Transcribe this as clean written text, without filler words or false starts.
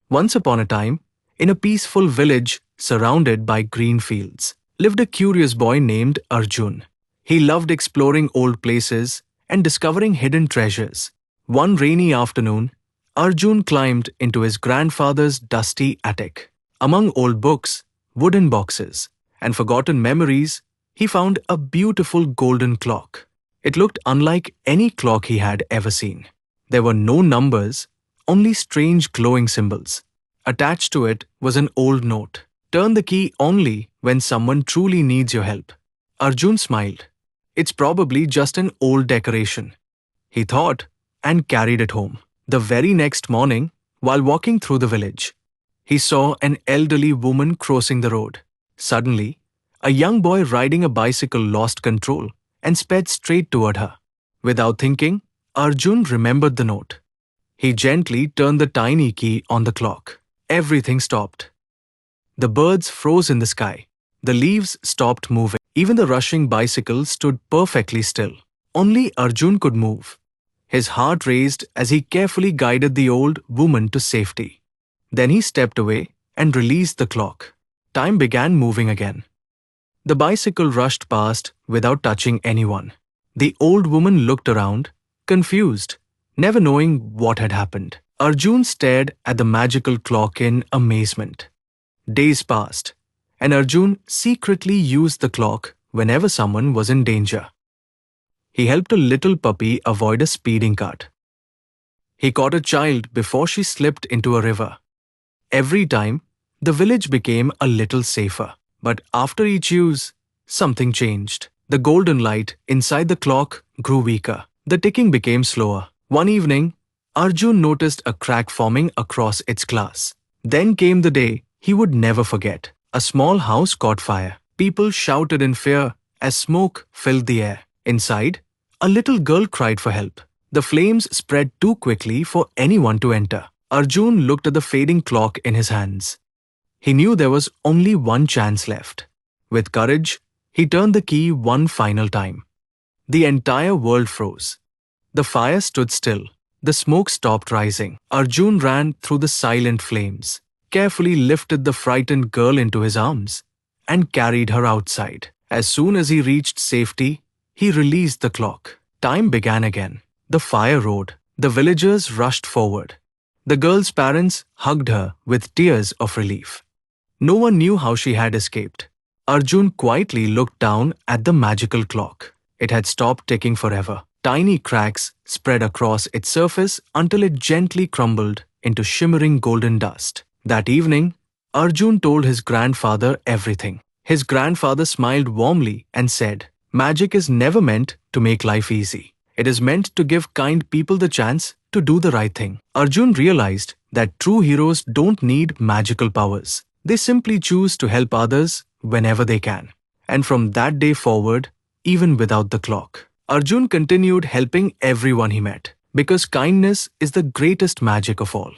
Once upon a time, in a peaceful village surrounded by green fields, lived a curious boy named Arjun. He loved exploring old places and discovering hidden treasures. One rainy afternoon, Arjun climbed into his grandfather's dusty attic. Among old books, wooden boxes, and forgotten memories, he found a beautiful golden clock. It looked unlike any clock he had ever seen. There were no numbers, only strange glowing symbols. Attached to it was an old note. Turn the key only when someone truly needs your help. Arjun smiled. It's probably just an old decoration, he thought, and carried it home. The very next morning, while walking through the village, he saw an elderly woman crossing the road. Suddenly, a young boy riding a bicycle lost control and sped straight toward her. Without thinking, Arjun remembered the note. He gently turned the tiny key on the clock. Everything stopped. The birds froze in the sky. The leaves stopped moving. Even the rushing bicycle stood perfectly still. Only Arjun could move. His heart raced as he carefully guided the old woman to safety. Then he stepped away and released the clock. Time began moving again. The bicycle rushed past without touching anyone. The old woman looked around, confused, never knowing what had happened. Arjun stared at the magical clock in amazement. Days passed, and Arjun secretly used the clock whenever someone was in danger. He helped a little puppy avoid a speeding cart. He caught a child before she slipped into a river. Every time, the village became a little safer. But after each use, something changed. The golden light inside the clock grew weaker. The ticking became slower. One evening, Arjun noticed a crack forming across its glass. Then came the day he would never forget. A small house caught fire. People shouted in fear as smoke filled the air. Inside, a little girl cried for help. The flames spread too quickly for anyone to enter. Arjun looked at the fading clock in his hands. He knew there was only one chance left. With courage, he turned the key one final time. The entire world froze. The fire stood still. The smoke stopped rising. Arjun ran through the silent flames, carefully lifted the frightened girl into his arms, and carried her outside. As soon as he reached safety, he released the clock. Time began again. The fire roared. The villagers rushed forward. The girl's parents hugged her with tears of relief. No one knew how she had escaped. Arjun quietly looked down at the magical clock. It had stopped ticking forever. Tiny cracks spread across its surface until it gently crumbled into shimmering golden dust. That evening, Arjun told his grandfather everything. His grandfather smiled warmly and said, "Magic is never meant to make life easy. It is meant to give kind people the chance to do the right thing." Arjun realized that true heroes don't need magical powers. They simply choose to help others whenever they can. And from that day forward, even without the clock, Arjun continued helping everyone he met, because kindness is the greatest magic of all.